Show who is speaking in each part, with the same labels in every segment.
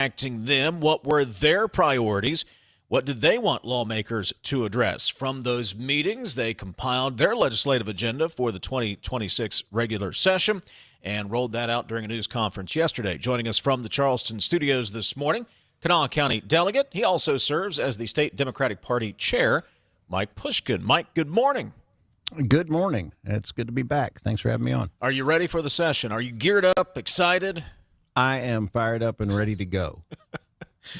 Speaker 1: Acting them, what were their priorities? What did they want lawmakers to address? From those meetings, they compiled their legislative agenda for the 2026 regular session and rolled that out during a news conference yesterday. Joining us from the Charleston studios this morning, Kanawha County Delegate. He also serves as the State Democratic Party Chair, Mike Pushkin. Mike, good morning.
Speaker 2: Good morning. It's good to be back. Thanks for having me on.
Speaker 1: Are you ready for the session? Are you geared up, excited?
Speaker 2: I am fired up and ready to go.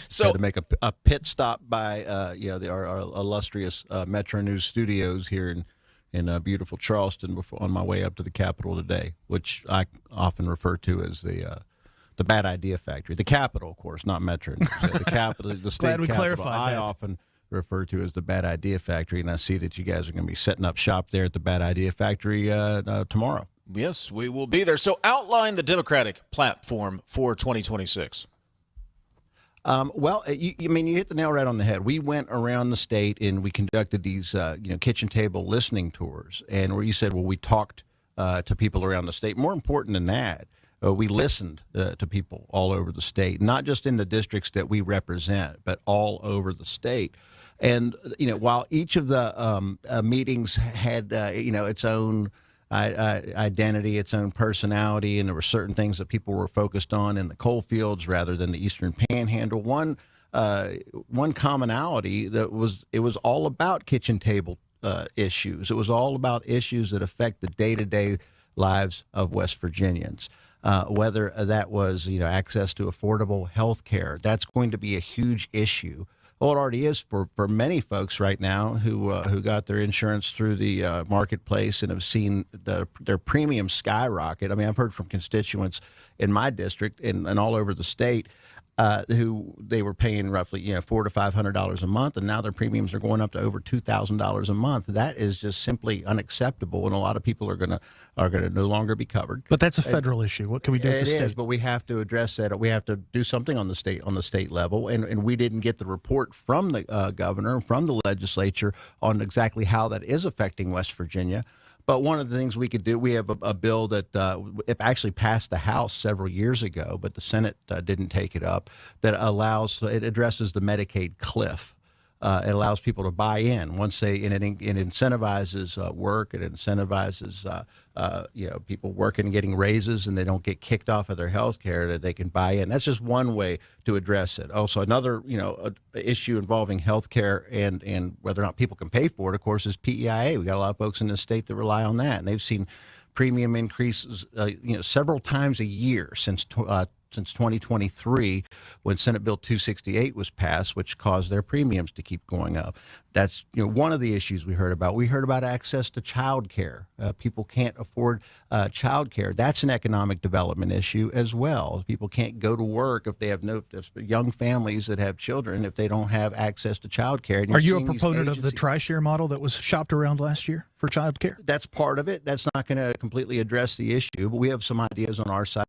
Speaker 1: So
Speaker 2: had to make a pit stop by our illustrious WVMetronews studios here in beautiful Charleston on my way up to the Capitol today, which I often refer to as the bad idea factory. The Capitol, of course, not Metro. The Capitol, the state
Speaker 3: Glad we
Speaker 2: Capitol.
Speaker 3: clarified
Speaker 2: I
Speaker 3: that.
Speaker 2: often refer to as the bad idea factory, and I see that you guys are going to be setting up shop there at the bad idea factory tomorrow.
Speaker 1: yes, we will be there. So outline the Democratic platform for 2026.
Speaker 2: You hit the nail right on the head. We went around the state and we conducted these, kitchen table listening tours, and where you said, well, we talked to people around the state. More important than that, we listened to people all over the state, not just in the districts that we represent, but all over the state. And while each of the meetings had its own identity, its own personality, and there were certain things that people were focused on in the coal fields rather than the Eastern Panhandle. One commonality it was all about kitchen table issues. It was all about issues that affect the day-to-day lives of West Virginians. Whether that was access to affordable health care, that's going to be a huge issue. Well, it already is for many folks right now who got their insurance through the marketplace and have seen their premiums skyrocket. I mean, I've heard from constituents in my district and all over the state who they were paying roughly $400 to $500 a month, and now their premiums are going up to over $2,000 a month. That is just simply unacceptable, and a lot of people are gonna no longer be covered.
Speaker 3: But that's a federal issue. What can we do at the state?
Speaker 2: It is, but we have to address that. We have to do something on the state level, and we didn't get the report from the governor, from the legislature on exactly how that is affecting West Virginia. But one of the things we could do, we have a bill that it actually passed the House several years ago, but the Senate didn't take it up, that it addresses the Medicaid cliff. It allows people to buy in once it incentivizes work. It incentivizes people working and getting raises, and they don't get kicked off of their health care, that they can buy in. That's just one way to address it. Also, another issue involving health care and whether or not people can pay for it, of course, is PEIA. We got a lot of folks in this state that rely on that, and they've seen premium increases several times a year since 2023, when Senate Bill 268 was passed, which caused their premiums to keep going up. That's one of the issues we heard about. We heard about access to child care. People can't afford child care. That's an economic development issue as well. People can't go to work if they have if young families that have children, if they don't have access to child care.
Speaker 3: Are you a proponent of the tri-share model that was shopped around last year for child care?
Speaker 2: That's part of it. That's not going to completely address the issue, but we have some ideas on our side.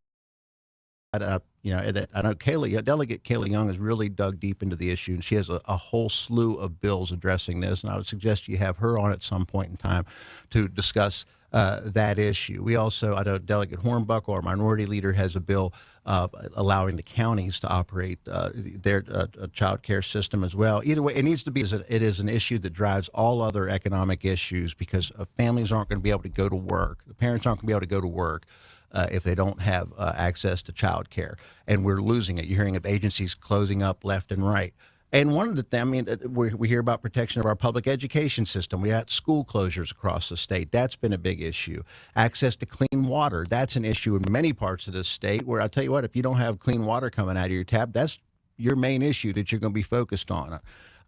Speaker 2: I know Delegate Kayla Young has really dug deep into the issue, and she has a whole slew of bills addressing this, and I would suggest you have her on at some point in time to discuss that issue. We also, I know Delegate Hornbuckle, our minority leader, has a bill allowing the counties to operate their child care system as well. Either way, it needs to be, it is an issue that drives all other economic issues, because families aren't going to be able to go to work. The parents aren't going to be able to go to work if they don't have access to child care, and we're losing it. You're hearing of agencies closing up left and right. And one of the things, we hear about protection of our public education system. We had school closures across the state. That's been a big issue. Access to clean water. That's an issue in many parts of the state, where I'll tell you what, if you don't have clean water coming out of your tap, that's your main issue that you're going to be focused on.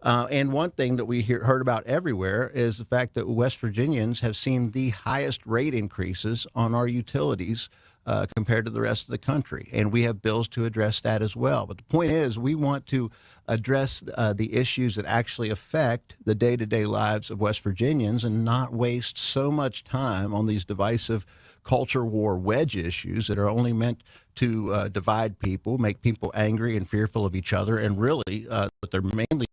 Speaker 2: And one thing that we heard about everywhere is the fact that West Virginians have seen the highest rate increases on our utilities compared to the rest of the country. And we have bills to address that as well. But the point is, we want to address the issues that actually affect the day-to-day lives of West Virginians and not waste so much time on these divisive culture war wedge issues that are only meant to divide people, make people angry and fearful of each other, and really what they're mainly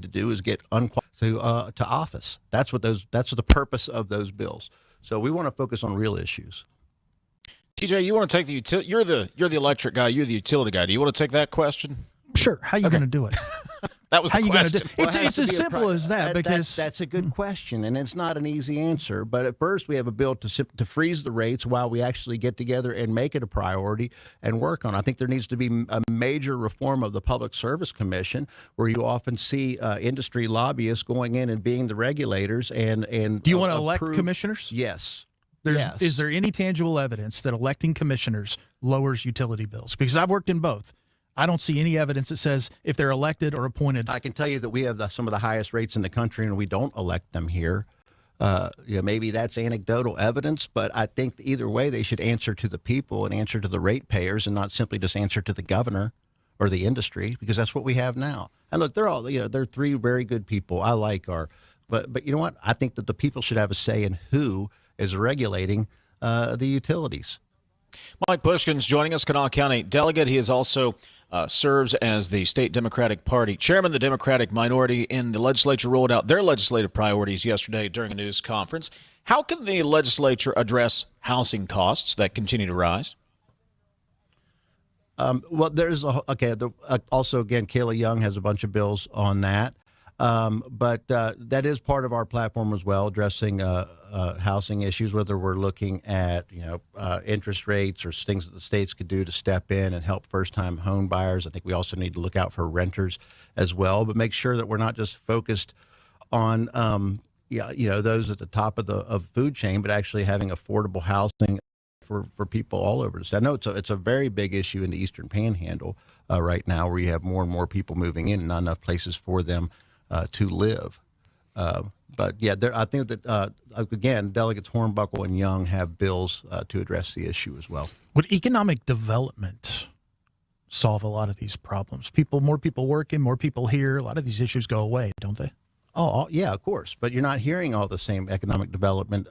Speaker 2: to do is get unqualified to office. That's the purpose of those bills. So we want to focus on real issues.
Speaker 1: TJ, you want to take the you're the electric guy, you're the utility guy. Do you want to take that question?
Speaker 3: Sure. How you going to do it?
Speaker 1: That was
Speaker 3: How
Speaker 1: the
Speaker 3: you going to
Speaker 1: question.
Speaker 3: do it? It's as simple as that, because
Speaker 2: that's a good question, and it's not an easy answer. But at first, we have a bill to freeze the rates while we actually get together and make it a priority and work on it. I think there needs to be a major reform of the Public Service Commission, where you often see industry lobbyists going in and being the regulators. And
Speaker 3: do you want to elect commissioners?
Speaker 2: Yes.
Speaker 3: Yes. Is there any tangible evidence that electing commissioners lowers utility bills? Because I've worked in both. I don't see any evidence that says if they're elected or appointed.
Speaker 2: I can tell you that we have some of the highest rates in the country, and we don't elect them here. Maybe that's anecdotal evidence, but I think either way they should answer to the people and answer to the ratepayers, and not simply just answer to the governor or the industry, because that's what we have now. And look, they're all they're three very good people. I like but you know what? I think that the people should have a say in who is regulating the utilities.
Speaker 1: Mike Pushkin's joining us, Kanawha County delegate. He is also serves as the state Democratic Party chairman. The Democratic minority in the legislature rolled out their legislative priorities yesterday during a news conference. How can the legislature address housing costs that continue to rise?
Speaker 2: Well, there's also, again, Kayla Young has a bunch of bills on that. But that is part of our platform as well, addressing housing issues, whether we're looking at, interest rates or things that the states could do to step in and help first-time home buyers. I think we also need to look out for renters as well, but make sure that we're not just focused on, those at the top of the food chain, but actually having affordable housing for people all over the state. I know it's a very big issue in the Eastern Panhandle right now, where you have more and more people moving in and not enough places for them to live. But yeah, I think that, again, Delegates Hornbuckle and Young have bills to address the issue as well.
Speaker 3: Would economic development solve a lot of these problems? More people working, more people here, a lot of these issues go away, don't they?
Speaker 2: Oh, yeah, of course. But you're not hearing all the same economic development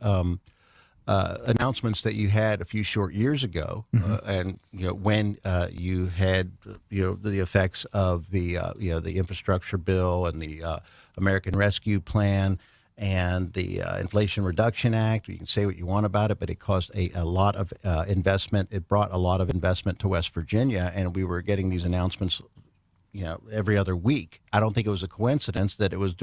Speaker 2: announcements that you had a few short years ago, and when you had the effects of the the infrastructure bill and the American Rescue Plan and the Inflation Reduction Act. You can say what you want about it, but it caused a lot of investment. It brought a lot of investment to West Virginia, and we were getting these announcements every other week. I don't think it was a coincidence that it was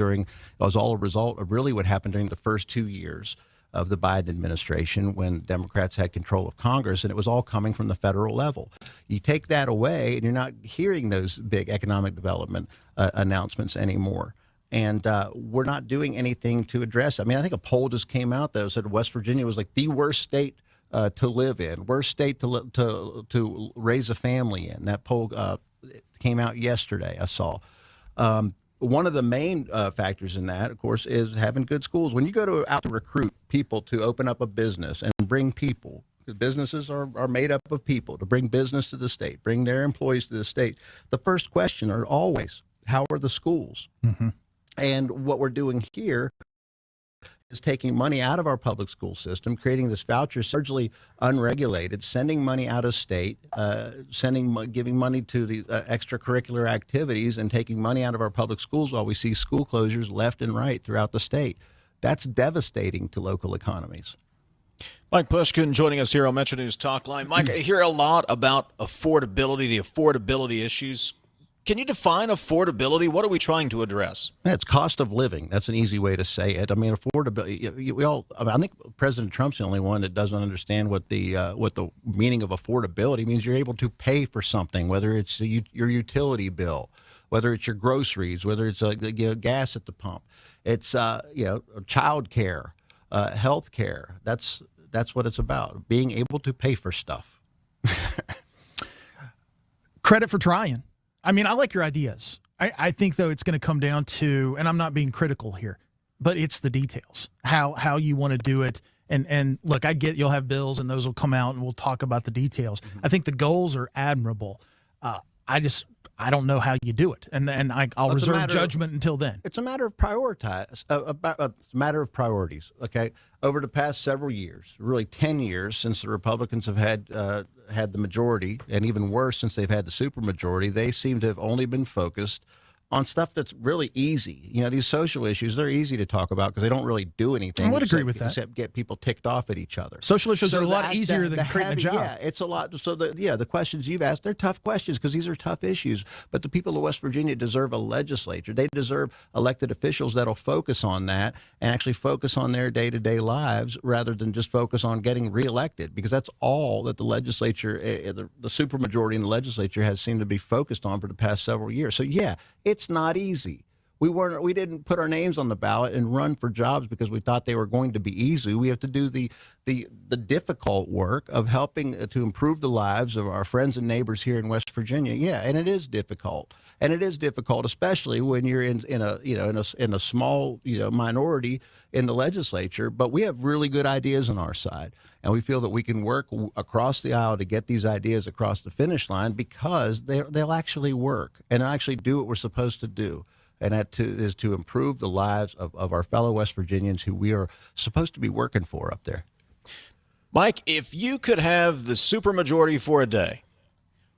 Speaker 2: all a result of really what happened during the first 2 years of the Biden administration, when Democrats had control of Congress, and it was all coming from the federal level. You take that away, and you're not hearing those big economic development announcements anymore. And we're not doing anything to address it. I mean, I think a poll just came out that said West Virginia was like the worst state to live in, worst state to raise a family in. That poll came out yesterday, I saw. One of the main factors in that, of course, is having good schools. When you go out to recruit people to open up a business and bring people, because businesses are made up of people, to bring business to the state, bring their employees to the state, the first question are always, how are the schools? Mm-hmm. And what we're doing here is taking money out of our public school system, creating this voucher, largely unregulated, sending money out of state, giving money to the extracurricular activities, and taking money out of our public schools while we see school closures left and right throughout the state. That's devastating to local economies.
Speaker 1: Mike Pushkin joining us here on Metro News Talkline. Mike, I hear a lot about affordability, the affordability issues. Can you define affordability? What are we trying to address?
Speaker 2: It's cost of living. That's an easy way to say it. I mean, affordability. I think President Trump's the only one that doesn't understand what the meaning of affordability means. You're able to pay for something, whether it's your utility bill, whether it's your groceries, whether it's gas at the pump. It's child care, health care. That's what it's about. Being able to pay for stuff.
Speaker 3: Credit for trying. I mean, I like your ideas. I think, though, it's going to come down to, and I'm not being critical here, but it's the details, how you want to do it. And look, I get you'll have bills and those will come out and we'll talk about the details. Mm-hmm. I think the goals are admirable. I don't know how you do it. And I'll reserve judgment until then.
Speaker 2: It's a matter of it's a matter of priorities. Okay. Over the past several years, really 10 years since the Republicans have had the majority, and even worse since they've had the supermajority, they seem to have only been focused on stuff that's really easy. These social issues, they're easy to talk about because they don't really do anything.
Speaker 3: I would agree with that.
Speaker 2: Except get people ticked off at each other.
Speaker 3: Social issues are a lot easier than creating a job.
Speaker 2: Yeah, it's a lot. So the questions you've asked, they're tough questions because these are tough issues. But the people of West Virginia deserve a legislature. They deserve elected officials that'll focus on that and actually focus on their day-to-day lives rather than just focus on getting reelected, because that's all that the legislature, the supermajority in the legislature has seemed to be focused on for the past several years. So yeah, it's not easy. We didn't put our names on the ballot and run for jobs because we thought they were going to be easy. We have to do the difficult work of helping to improve the lives of our friends and neighbors here in West Virginia. Yeah, and it is difficult. And it is difficult, especially when you're in a small minority in the legislature. But we have really good ideas on our side, and we feel that we can work across the aisle to get these ideas across the finish line because they'll actually work and they'll actually do what we're supposed to do. And that is to improve the lives of our fellow West Virginians who we are supposed to be working for up there.
Speaker 1: Mike, if you could have the supermajority for a day,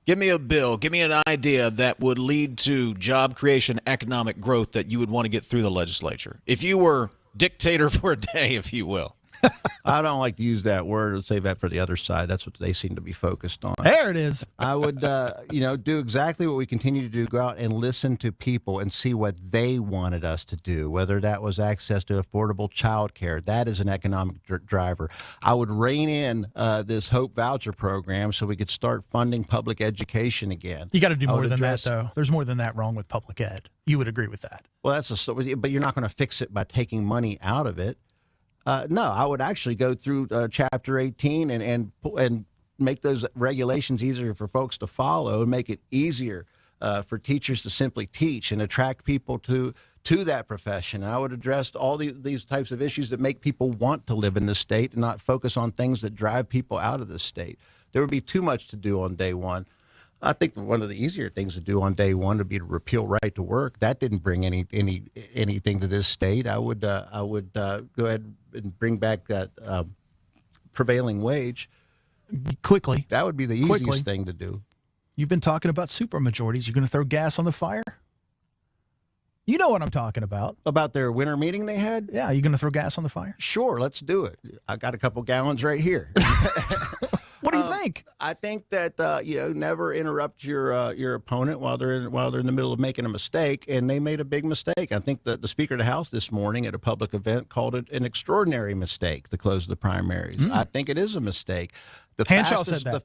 Speaker 1: give me a bill, give me an idea that would lead to job creation, economic growth that you would want to get through the legislature. If you were dictator for a day, if you will.
Speaker 2: I don't like to use that word. I'd save that for the other side. That's what they seem to be focused on.
Speaker 3: There it is.
Speaker 2: I would, do exactly what we continue to do, go out and listen to people and see what they wanted us to do, whether that was access to affordable child care. That is an economic driver. I would rein in this Hope Voucher program so we could start funding public education again.
Speaker 3: You got to do more than that, though. There's more than that wrong with public ed. You would agree with that.
Speaker 2: Well, but you're not going to fix it by taking money out of it. No, I would actually go through Chapter 18 and make those regulations easier for folks to follow and make it easier for teachers to simply teach and attract people to that profession. I would address all these types of issues that make people want to live in this state and not focus on things that drive people out of this state. There would be too much to do on day one. I think one of the easier things to do on day one would be to repeal right to work. That didn't bring anything to this state. I would go ahead and bring back that prevailing wage
Speaker 3: quickly.
Speaker 2: That would be the easiest thing to do.
Speaker 3: You've been talking about supermajorities. You're going to throw gas on the fire? You know what I'm talking about.
Speaker 2: About their winter meeting they had?
Speaker 3: Yeah, you going to throw gas on the fire?
Speaker 2: Sure, let's do it. I got a couple gallons right here.
Speaker 3: What do you think?
Speaker 2: I think that never interrupt your opponent while they're in the middle of making a mistake, and they made a big mistake. I think that the Speaker of the House this morning at a public event called it an extraordinary mistake to close the primaries. I think it is a mistake. The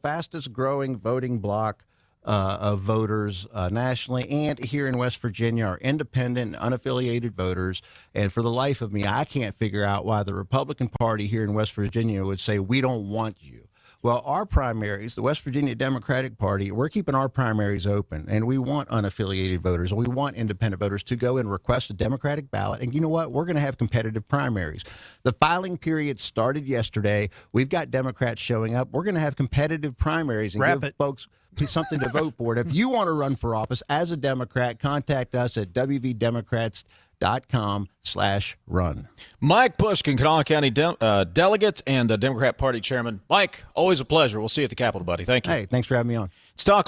Speaker 2: fastest growing voting bloc of voters nationally and here in West Virginia are independent and unaffiliated voters. And for the life of me, I can't figure out why the Republican Party here in West Virginia would say, we don't want you. Well, our primaries, the West Virginia Democratic Party, we're keeping our primaries open, and we want unaffiliated voters, and we want independent voters to go and request a Democratic ballot. And you know what? We're going to have competitive primaries. The filing period started yesterday. We've got Democrats showing up. We're going to have competitive primaries and give folks something to vote for. And if you want to run for office as a Democrat, contact us at WVDemocrats.com/run.
Speaker 1: Mike Pushkin, Kanawha County Delegate and Democrat Party Chairman. Mike, always a pleasure. We'll see you at the Capitol, buddy. Thank you.
Speaker 2: Hey, thanks for having me on.
Speaker 1: It's Talkline.